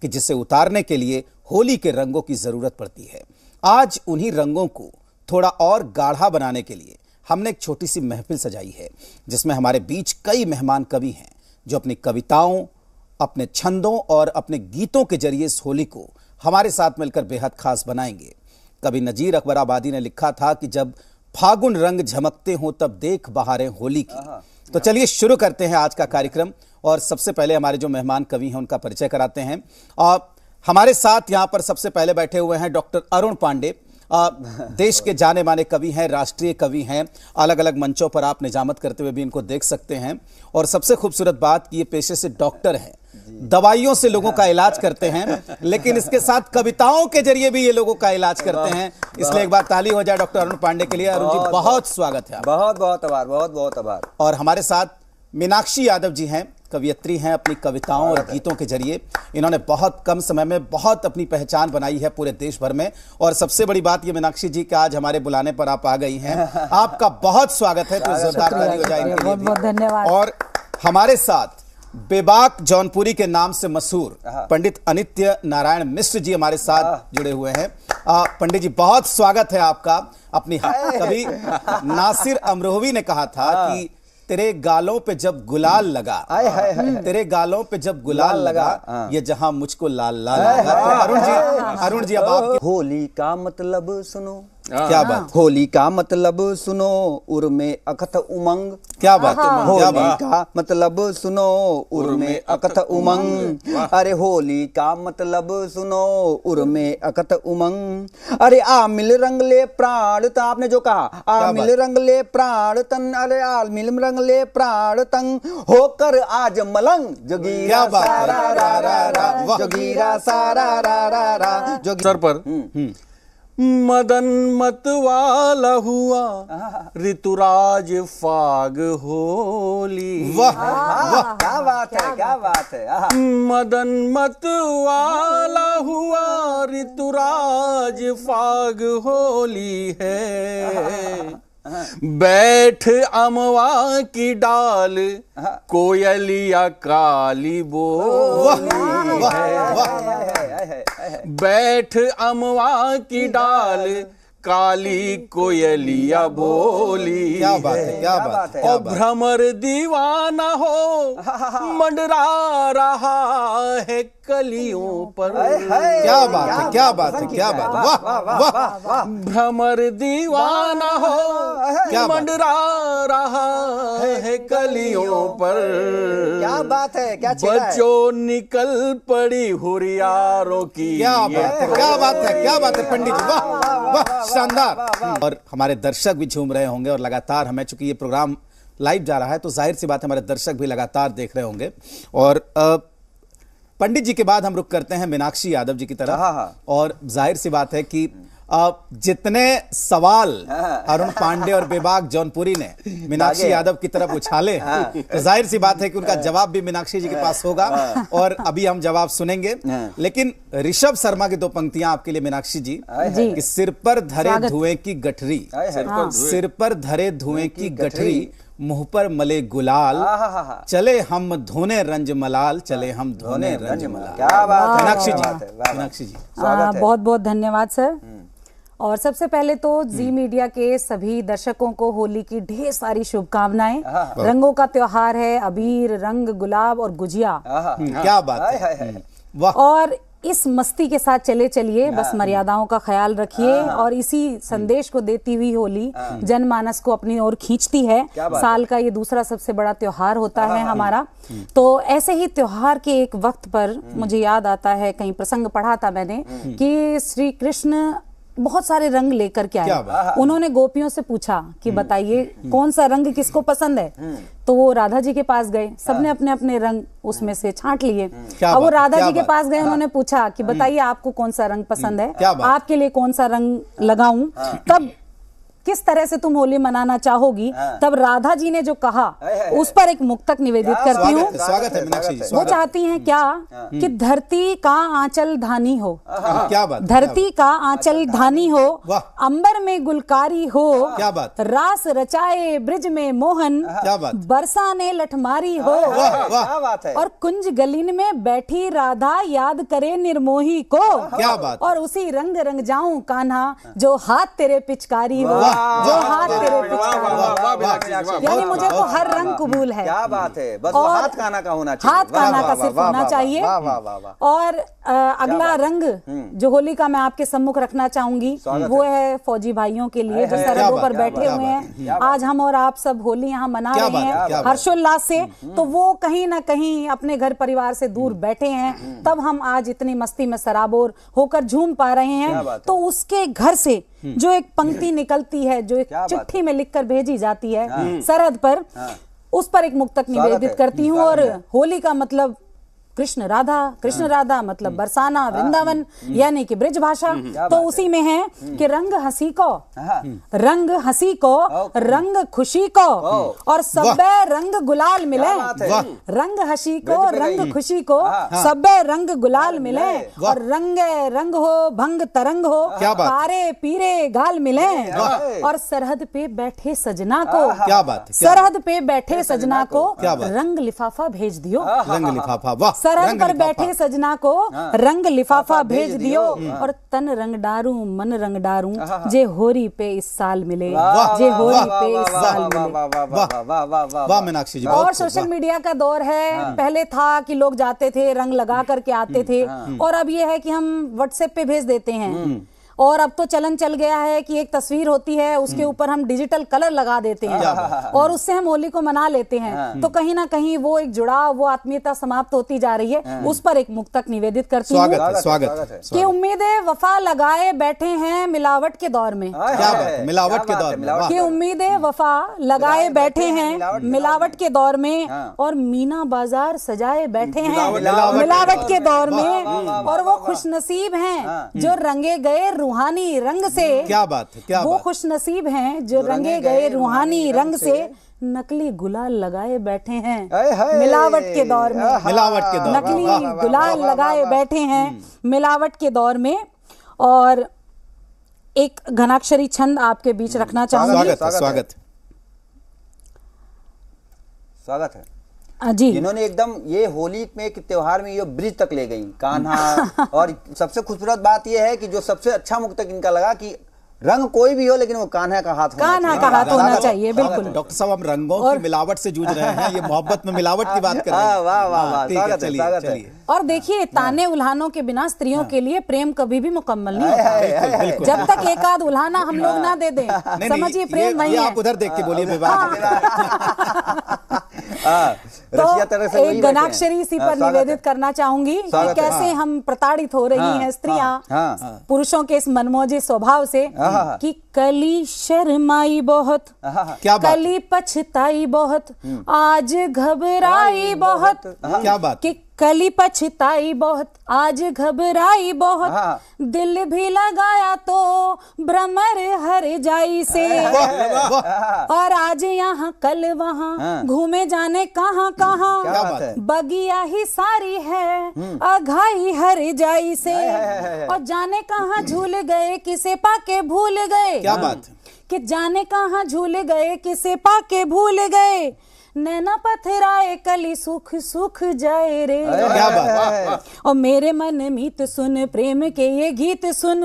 कि जिसे उतारने के लिए होली के रंगों की जरूरत पड़ती है। आज उन्हीं रंगों को थोड़ा और गाढ़ा बनाने के लिए हमने एक छोटी सी महफिल सजाई है, जिसमें हमारे बीच कई मेहमान कवि हैं जो अपनी कविताओं, अपने छंदों और अपने गीतों के जरिए इस होली को हमारे साथ मिलकर बेहद खास बनाएंगे। कवि नजीर अकबर आबादी ने लिखा था कि जब फागुन रंग झमकते हों तब देख बहारें होली की। तो चलिए शुरू करते हैं आज का कार्यक्रम और सबसे पहले हमारे जो मेहमान कवि हैं उनका परिचय कराते हैं। हमारे साथ यहाँ पर सबसे पहले बैठे हुए हैं डॉक्टर अरुण पांडे। देश के जाने माने कवि हैं, राष्ट्रीय कवि हैं, अलग अलग मंचों पर आप निजामत करते हुए भी इनको देख सकते हैं। और सबसे खूबसूरत बात कि ये पेशे से डॉक्टर हैं, दवाइयों से लोगों का इलाज करते हैं, लेकिन इसके साथ कविताओं के जरिए भी ये लोगों का इलाज करते हैं। इसलिए एक बार ताली हो जाए डॉक्टर अरुण पांडे के लिए। अरुण जी बहुत स्वागत है। बहुत बहुत आभार, बहुत बहुत आभार। और हमारे साथ मीनाक्षी यादव जी हैं, कवियत्री हैं। अपनी कविताओं और गीतों के जरिए इन्होंने बहुत कम समय में बहुत अपनी पहचान बनाई है पूरे देश भर में। और सबसे बड़ी बात ये मीनाक्षी जी कि आज हमारे बुलाने पर आप आ गई हैं, आपका बहुत स्वागत है। तो जोरदार ताली हो जाए। बहुत बहुत धन्यवाद। और हमारे साथ बेबाक जौनपुरी के नाम से मशहूर पंडित अनित्य नारायण मिश्र जी हमारे साथ जुड़े हुए हैं। पंडित जी बहुत स्वागत है आपका। अपनी कभी नासिर अमरोही ने कहा था कि तेरे गालों पे जब गुलाल लगा, तेरे गालों पे जब गुलाल लगा, ये जहां मुझको लाल लाल लगा। अरुण जी अब आप होली का मतलब सुनो। क्या बात, होली का मतलब सुनो, उर में अकथ उमंग। क्या बात, होली का मतलब सुनो, उर में अकथ उमंग। अरे होली का मतलब सुनो, उर में अकथ उमंग। अरे आ मिल रंग ले प्राण तन, आपने जो कहा आ मिल रंग ले प्राण तन, अरे आ मिल रंग ले प्राण तन, होकर आज मलंग जोगीरा सारा रा रा रा, जोगीरा सारा रा रा रा। सर पर मदन मतवाला हुआ ऋतुराज फाग होली। वाह क्या बात है, क्या बात है। मदन मतवाला हुआ ऋतुराज फाग होली है। बैठ अमवा की डाल कोयलिया काली बोली है। बैठ अमवा की डाल काली कोयलिया बोली। क्या बात है, क्या बात है। और भ्रमर दीवाना हो मंडरा रहा है कलियों पर। क्या बात है, क्या बात है, क्या बात है। वाह वाह। भ्रमर दीवाना हो मंडरा रहा है कलियों पर। क्या बात है, क्या बच्चों निकल पड़ी हुरियारों की। क्या बात है, क्या बात है, क्या बात है पंडित जी। वाह वाह, शानदार। और हमारे दर्शक भी झूम रहे होंगे और लगातार हमें, चूंकि ये प्रोग्राम लाइव जा रहा है तो जाहिर सी बात है हमारे दर्शक भी लगातार देख रहे होंगे। और पंडित जी के बाद हम रुख करते हैं मीनाक्षी यादव जी की तरफ। और जाहिर सी बात है कि जितने सवाल अरुण पांडे और बेबाक जौनपुरी ने मीनाक्षी यादव की तरफ उछाले, तो जाहिर सी बात है कि उनका जवाब भी मीनाक्षी जी के पास होगा और अभी हम जवाब सुनेंगे। लेकिन ऋषभ शर्मा की दो पंक्तियां आपके लिए मीनाक्षी जी कि सिर पर धरे धुएं की गठरी, सिर पर धरे धुएं की गठरी, मुंह पर मले गुलाल, चले हम धोने रंज मलाल, चले हम धोने रंज मलाल। क्या बात है मीनाक्षी जी, मीनाक्षी जी बहुत बहुत धन्यवाद सर। और सबसे पहले तो जी मीडिया के सभी दर्शकों को होली की ढेर सारी शुभकामनाएं। रंगों का त्योहार है, अबीर, रंग, गुलाब और गुजिया। क्या बात है। वाह। और इस मस्ती के साथ चले चलिए, बस मर्यादाओं का ख्याल रखिए। और इसी संदेश को देती हुई होली जनमानस को अपनी ओर खींचती है। साल का ये दूसरा सबसे बड़ा त्योहार होता है हमारा। तो ऐसे ही त्योहार के एक वक्त पर मुझे याद आता है, कहीं प्रसंग पढ़ा था मैंने कि श्री कृष्ण बहुत सारे रंग लेकर के आए। उन्होंने गोपियों से पूछा कि बताइए कौन सा रंग किसको पसंद है। तो वो राधा जी के पास गए, सबने अपने अपने रंग उसमें से छांट लिए। अब वो राधा जी के पास गए, उन्होंने पूछा कि बताइए आपको कौन सा रंग पसंद है, आपके लिए कौन सा रंग लगाऊं। तब किस तरह से तुम होली मनाना चाहोगी, तब राधा जी ने जो कहा उस पर एक मुक्तक निवेदित करती हूँ। स्वागत है मीनाक्षी जी। वो चाहती हैं क्या कि धरती का आंचल धानी हो, क्या बात, धरती का आंचल धानी हो, वाह। अंबर में गुलकारी हो, क्या बात, रास रचाए ब्रिज में मोहन, क्या बात, बरसा ने लठमारी हो, वाह वाह, क्या बात है। और कुंज गलीन में बैठी राधा याद करे निर्मोही को, क्या बात, और उसी रंग रंग जाऊं कान्हा जो हाथ तेरे पिचकारी हो, जो हाथ तेरे पिचकारी हो। यानी मुझे तो हर रंग कबूल है। क्या बात है, बस वो हाथ कान्हा का होना चाहिए, हाथ कान्हा का सिर्फ होना चाहिए। और अगला रंग जो होली का मैं आपके सम्मुख रखना चाहूंगी वो है फौजी भाइयों के लिए जो सरहदों पर बैठे हुए हैं। आज हम और आप सब होली यहाँ मना रहे हैं हर्षोल्लास से, तो वो कहीं ना कहीं अपने घर परिवार से दूर बैठे हैं, तब हम आज इतनी मस्ती में सराबोर होकर झूम पा रहे हैं। तो उसके घर से जो एक पंक्ति निकलती है, जो एक चिट्ठी में लिखकर भेजी जाती है सरहद पर, उस पर एक मुक्तक निवेदित करती हूँ। और होली का मतलब कृष्ण राधा मतलब बरसाना, वृंदावन, यानी कि ब्रिज भाषा। तो उसी में है कि रंग हंसी को रंग खुशी को, और सबे रंग गुलाल मिले। रंग हंसी को रंग खुशी को सबे रंग गुलाल मिले, और रंगे रंग हो भंग तरंग हो, पारे पीरे गाल मिले। और सरहद पे बैठे सजना को, क्या बात, सरहद पे बैठे सजना को रंग लिफाफा भेज दियो, रंग लिफाफा, वाह। सरहद पर बैठे सजना को रंग लिफाफा भेज दियो, और तन रंग डारूं मन रंग डारूं, जे होरी पे इस साल मिले, जे होरी पे इस साल मिले। वाह मीनाक्षी जी। और सोशल मीडिया का दौर है, पहले था कि लोग जाते थे रंग लगा करके आते थे, और अब ये है कि हम व्हाट्सएप पे भेज देते हैं। और अब तो चलन चल गया है कि एक तस्वीर होती है उसके ऊपर हम डिजिटल कलर लगा देते हैं और उससे हम होली को मना लेते हैं। तो कहीं ना कहीं वो एक जुड़ाव, वो आत्मीयता समाप्त होती जा रही है। उस पर एक मुक्तक निवेदित करती हूँ। स्वागत है। कि उम्मीदें वफा लगाए बैठे हैं मिलावट के दौर में। क्या बात, मिलावट के दौर में। कि उम्मीदें वफा लगाए बैठे हैं मिलावट के दौर में, और मीना बाजार सजाए बैठे हैं मिलावट के दौर में, और वो खुशनसीब हैं जो रंगे गए रूहानी रंग से। क्या बात है, क्या वो बात। खुश नसीब हैं जो रंगे गए रूहानी रंग से, नकली गुलाल लगाए बैठे हैं मिलावट के दौर में। मिलावट के दौर में नकली गुलाल लगाए बैठे हैं मिलावट के दौर में। और एक घनाक्षरी छंद आपके बीच रखना चाहूंगी। स्वागत है जी। जिन्होंने एकदम ये होली में एक त्योहार में ये ब्रिज तक ले गई कान्हा। और सबसे खूबसूरत बात ये है कि जो सबसे अच्छा मुक्तक इनका लगा कि रंग कोई भी हो लेकिन वो कान्हा का हाथ होना चाहिए। बिल्कुल डॉक्टर साहब, हम रंगों की मिलावट से जूझ रहे हैं, ये मोहब्बत में मिलावट की बात कर रहे हैं। वाह वाह वाह, स्वागत है। और देखिए, ताने उल्हानों के बिना स्त्रियों के लिए प्रेम कभी भी मुकम्मल नहीं होता। जब तक एक आध उल्हाना हम लोग ना दे दें, समझिए प्रेम वही है। आप उधर देख के बोलिए विवाह। तो एक घनाक्षरी इसी पर निवेदित करना चाहूंगी कि कैसे हम प्रताड़ित हो रही हैं स्त्रियां पुरुषों के इस मनमोजी स्वभाव से, कि कली शर्माई बहुत, कली पछताई बहुत, आज घबराई बहुत। क्या बात, कि कली पछताई बहुत, आज घबराई बहुत, दिल भी लगाया तो भ्रमर हर जाई से, और आज यहाँ कल वहाँ घूमे जाने कहाँ कहाँ, बगिया ही सारी है अघाई हर जाई से, और जाने कहाँ झूल गए किसे पाके भूल गए। क्या बात, कि जाने कहाँ झूल गए किसे पाके भूल गए, नैना पथराए कली सुख सुख जाए रे। क्या बात। और मेरे मन मीत सुन प्रेम के ये गीत सुन,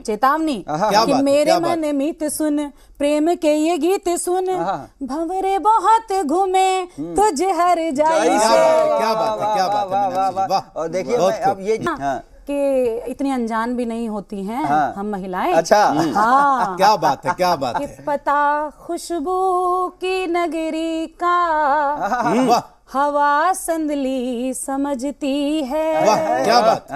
चेतावनी कि मेरे मन मीत सुन प्रेम के ये गीत सुन, भंवरे बहुत घूमे तुझ हर जाई से। क्या बात है, क्या बात है। और देखिए अब ये कि इतनी अनजान भी नहीं होती हैं हम महिलाएं। अच्छा, हाँ। क्या बात है, क्या बात है। पता खुशबू की नगरी का हवा संदली समझती है। वाह, क्या बात।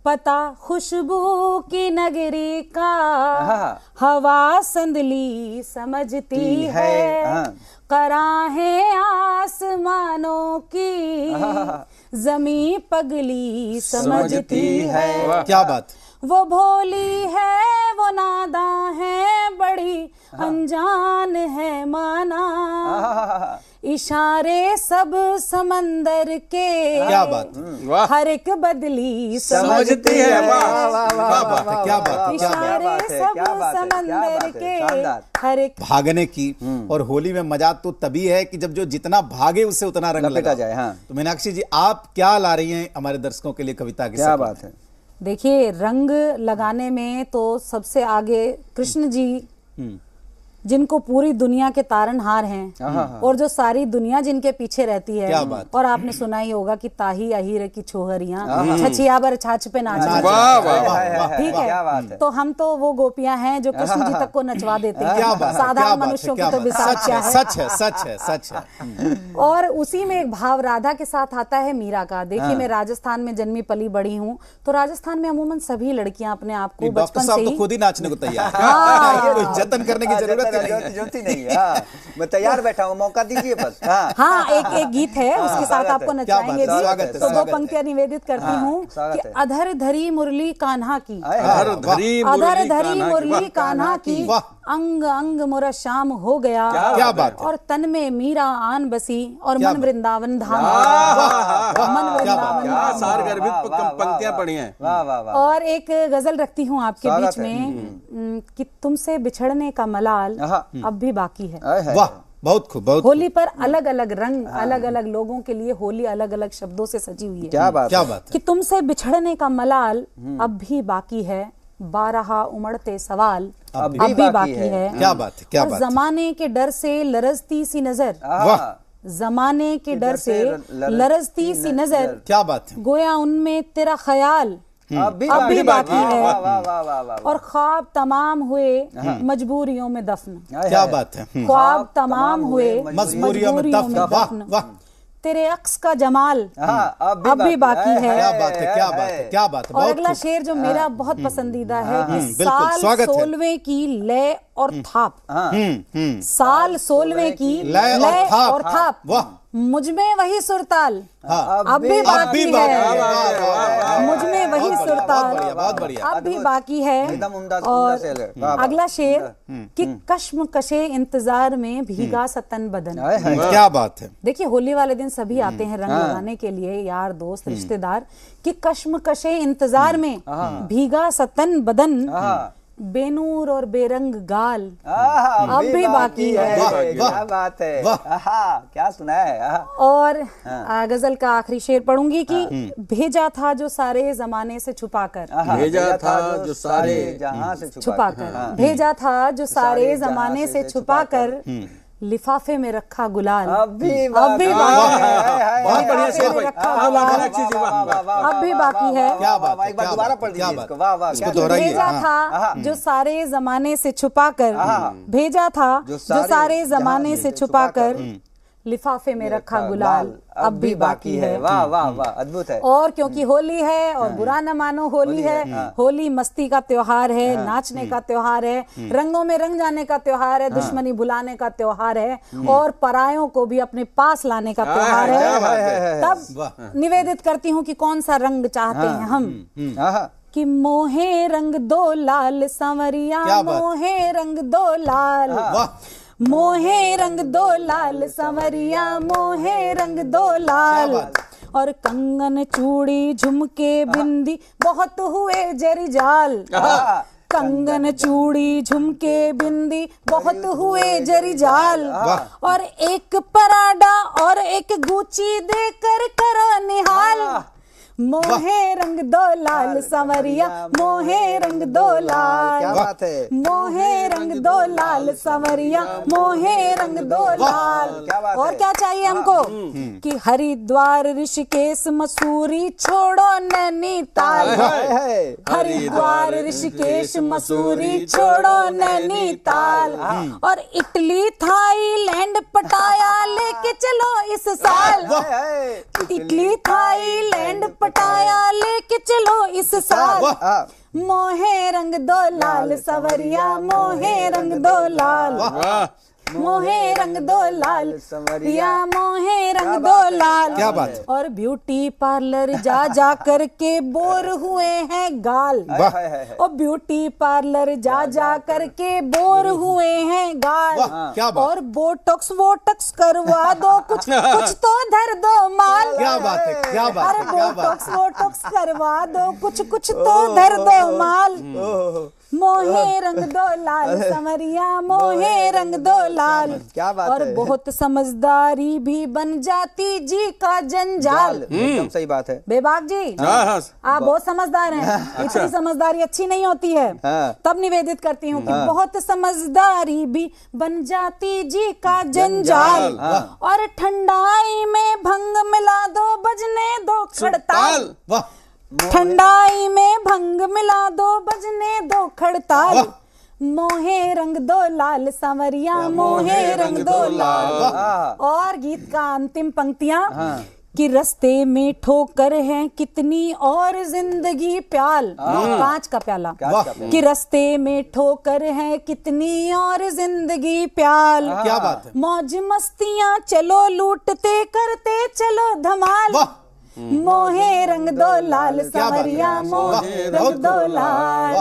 पता खुशबू की नगरी का हवा संदली समझती है, कराहें आसमानों की जमी पगली समझती है। क्या बात। वो भोली है वो नादा है बड़ी अनजान है माना, इशारे सब समंदर के, क्या बात, वाह हर एक बदली समझती है। वाह क्या बात है, क्या बात है, क्या बात है। इशारे सब समंदर के, हर एक भागने की। और होली में मजा तो तभी है कि जब जो जितना भागे उससे उतना रंग लपेटा लगा जाए। हाँ, तो मीनाक्षी जी आप क्या ला रही हैं हमारे दर्शकों के लिए कविता की क्या शक्ल बात में? है। देखिए, रंग लगाने में तो सबसे आगे कृष्ण जी, जिनको पूरी दुनिया के तारनहार हैं और जो सारी दुनिया जिनके पीछे रहती है। क्या बात। और आपने सुना ही होगा कि ताही अहीर की छोहरियां छछिया बर छाछ पे नाच रही हैं। वाह वाह वाह ठीक क्या बात है, है। तो हम तो वो गोपियां हैं जो कृष्ण जी तक को नचवा देते हैं। क्या बात है, क्या साधारण बात है, मनुष्यों क्या की तो बात है। बिसात सच क्या है, है। सच है, सच है, सच है। और उसी में एक भाव राधा के साथ आता है मीरा का। देखिए, मैं राजस्थान में जन्मी पली बड़ी हूँ, तो राजस्थान में अमूमन सभी लड़कियां अपने आप को डॉक्टर बचपन से साहब तो ही खुद ही नाचने को तैयार है। कोई जतन करने की जरूरत ही नहीं है। जरूरत ही नहीं है। हाँ, मैं तैयार बैठा हूँ, मौका दीजिए बस। हाँ, हाँ, एक गीत है, उसके साथ स्वागत आपको है। क्या बात नचाएंगे है, भी। स्वागत है, तो दो स्वागत है। पंक्तियां निवेदित करती हूँ स्वागत कि है। अधर धरी मुरली कान्हा की, अधर धरी अधर मुरली धरी कान्हा की। मुरली कान्हा की, वाह। अंग अंग मोरा शाम हो गया, क्या बात है। और तन में मीरा आन बसी, और क्या मन बात। वृंदावन धाम, मन क्या बात, वृंदावन क्या धाम। सार गर्भित वाह, वाह, पंक्तियां वाह, पढ़ी हैं। वाह वाह वाह। और एक गजल रखती हूँ आपके स्वागत बीच है। में कि तुमसे बिछड़ने का मलाल हाँ। अब भी बाकी है। आए हाय। वाह, बहुत खूब, बहुत खूब। होली पर अलग अलग रंग, अलग अलग लोगों के लिए होली अलग अलग शब्दों से सजी हुई है। क्या बात क्या है। बात कि तुमसे बिछड़ने का मलाल अब भी बाकी है, बारहा उमड़ते सवाल अब भी बाकी है। क्या बात है, क्या और बात है। जमाने के डर से लरजती सी नजर, वाह, जमाने के डर से लरजती सी नजर, क्या बात है। गोया उनमें तेरा ख्याल अब भी बाकी है। वाह वाह वाह वाह वाह। और ख्वाब तमाम हुए मजबूरियों में दफन, क्या बात है। ख्वाब तमाम हुए मजबूरियों में दफन। वाह, वाह, तेरे अक्स का जमाल हाँ, अब भी बाकी है। क्या बात है, क्या बात है, क्या बात है। और बहुत अगला खूब। शेर जो मेरा बहुत पसंदीदा है कि बिल्कुल, साल स्वागत है। 16वें की लय और थाप, साल 16वें की लय लय और और थाप, वाह। मुझ में वही सुरताल हाँ। अब भी बाकी बाकी है, है। वाह, वाह, वाह, मुझ में वही बहुत बढ़िया, सुरताल बहुत बढ़िया, बहुत बढ़िया। अब भी बाकी है। एकदम उम्दा और शेर है। वाह, वाह। अगला शेर कि कश्म कशे इंतजार में भीगा सतन बदन। आए हाय। क्या बात है। देखिए, होली वाले दिन सभी आते हैं रंग लगाने के लिए, यार दोस्त रिश्तेदार, कि कश्म कशे इंतजार में भीगा सतन बदन, बेनूर और बेरंग गाल अब भी बाकी है। वाह, क्या वाह, बात है। वाह। आहा, क्या सुना है। आहा। और गजल का आखिरी शेर पढ़ूंगी कि भेजा था जो सारे जमाने से छुपाकर, आहा, भेजा था जो सारे जहां से छुपाकर, भेजा था जो सारे जमाने से छुपाकर, लिफाफे में रखा गुलाल अब भी अब भी बाकी है। बहुत बढ़िया शेर लिफाफे में भाई। रखा वाह, गुलाल मीनाक्षी जी, वाह, वाह। अब भी बाकी है। क्या बात है, एक बार क्या दोबारा बात पढ़ है, क्या दीजिए बात इसको। है। वाह वाह। इसको क्या दोहराइए। भेजा हाँ। था जो सारे जमाने से छुपाकर, भेजा था जो सारे जमाने से छुपाकर, लिफाफे में रखा गुलाल अब भी बाकी है। वाह वाह वाह, अद्भुत है। और क्योंकि होली है, और बुरा न मानो होली है, होली मस्ती का त्योहार है, नाचने का त्योहार है, रंगों में रंग जाने का त्योहार है, दुश्मनी भुलाने का त्योहार है, और परायों को भी अपने पास लाने का त्योहार क्या बात है। है। तब निवेदित करती हूँ कि कौन सा रंग चाहते हैं हम, आहा। कि मोहे रंग दो लाल संवरिया, क्या बात। मोहे रंग दो लाल, वाह, मोहे रंग दो लाल संवरिया, मोहे रंग दो लाल, और कंगन चूड़ी झुमके बिंदी बहुत हुए जरी जाल, कंगन चूड़ी झुमके बिंदी बहुत हुए जरी जाल, और एक पराडा और एक गुची देकर करो निहाल, मोहे रंग दो लाल संवरिया, मोहे रंग दो लाल, क्या बात है। मोहे रंग दो लाल संवरिया, मोहे रंग दो लाल। क्या बात और है। क्या चाहिए हमको कि हरिद्वार ऋषिकेश मसूरी छोड़ो नैनीताल, हरिद्वार ऋषिकेश मसूरी छोड़ो नैनीताल, और इटली थाईलैंड पटाया लेके चलो इस साल, इटली थाईलैंड पटाया लेके चलो इस साल, मोहे रंग दो लाल संवरिया, मोहे रंग दो लाल। वाह, मोहे रंग दो लाल संवरिया मोहे रंग दो लाल। क्या बात है। और ब्यूटी पार्लर जा जा करके बोर हुए हैं गाल। वाह और ब्यूटी पार्लर जा जा करके बोर हुए हैं गाल। वाह, क्या बात। और बोटॉक्स वोटॉक्स करवा दो कुछ कुछ तो धर दो माल। क्या बात है, क्या बात अरे है, क्या बात बोटॉक्स वोटॉक्स करवा दो कुछ कुछ तो धर दो माल। मोहे रंग दो लाल संवरिया मोहे रंग दो लाल। क्या बात और है। बहुत समझदारी भी बन जाती जी का जंजाल। एकदम सही बात है। बेबाक जी हाँ। आप बहुत समझदार हैं। इतनी समझदारी अच्छी नहीं होती है। हाँ। तब निवेदित करती हूँ कि बहुत समझदारी भी बन जाती जी का जंजाल। और ठंडाई में भंग मिला दो बजने दो खड़ताल। वाह ठंडाई में भंग मिला दो बजने दो खड़ताल। मोहे रंग दो लाल सांवरिया मोहे रंग दो लाल। और गीत का अंतिम पंक्तियां कि रस्ते में ठोकर है कितनी और जिंदगी प्याल। कांच का प्याला कि रस्ते में ठोकर है कितनी और जिंदगी प्याल। क्या बात है। मौज मस्तियां चलो लूटते करते चलो धमाल। मोहे रंग दो लाल सांवरिया मोहे रंग दो लाल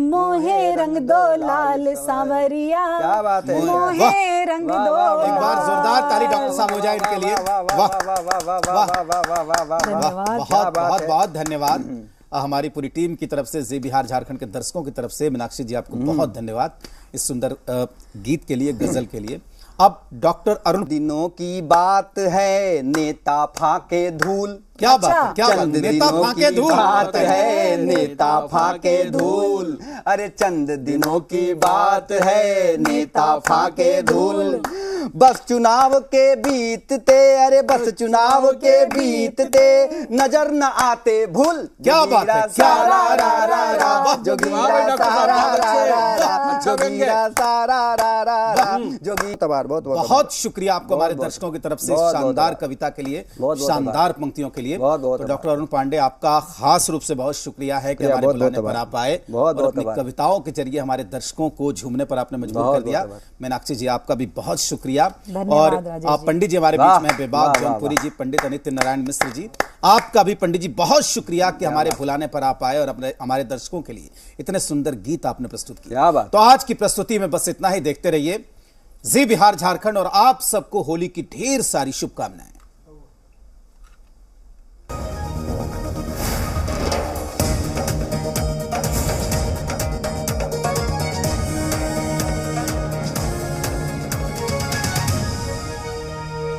मोहे रंग दो लाल सांवरिया क्या बात है। मोहे रंग दो एक बार जोरदार ताली डॉक्टर साहब हो जाए इनके लिए। वाह बहुत बहुत बहुत धन्यवाद। हमारी पूरी टीम की तरफ से, जी बिहार झारखंड के दर्शकों की तरफ से मीनाक्षी जी आपको बहुत धन्यवाद इस सुंदर गीत के लिए, गजल के लिए। अब डॉक्टर अरुण, दिनों की बात है नेता फाके धूल। क्या बात है, क्या बात चंद है। नेता दिनों फाके की धूल बात है नेता फाके धूल। अरे चंद दिनों की बात है नेता फाके धूल। बस चुनाव के बीतते अरे बस चुनाव के बीतते नजर न आते भूल। क्या बात है, क्या सारा रा रा रा जोगीरा सारा रा रा रा जोगीरा सारा रा रा रा जोगी तबार। बहुत बहुत शुक्रिया आपको हमारे दर्शकों की तरफ से शानदार कविता के लिए, शानदार पंक्तियों के लिए। तो डॉक्टर अरुण पांडे आपका खास रूप से बहुत शुक्रिया है कि हमारे बुलाने पर आप आए और अपनी कविताओं के जरिए हमारे दर्शकों को झूमने पर आपने मजबूर कर दिया। मीनाक्षी जी आपका भी बहुत शुक्रिया। और पंडित जी हमारे बीच में बेबाक जौनपुरी जी, पंडित अनित्य नारायण मिश्र जी, आपका भी पंडित जी बहुत शुक्रिया कि हमारे बुलाने पर आप आए और अपने हमारे दर्शकों के लिए इतने सुंदर गीत आपने प्रस्तुत किया। तो आज की प्रस्तुति में बस इतना ही। देखते रहिए जी बिहार झारखंड और आप सबको होली की ढेर सारी शुभकामनाएं।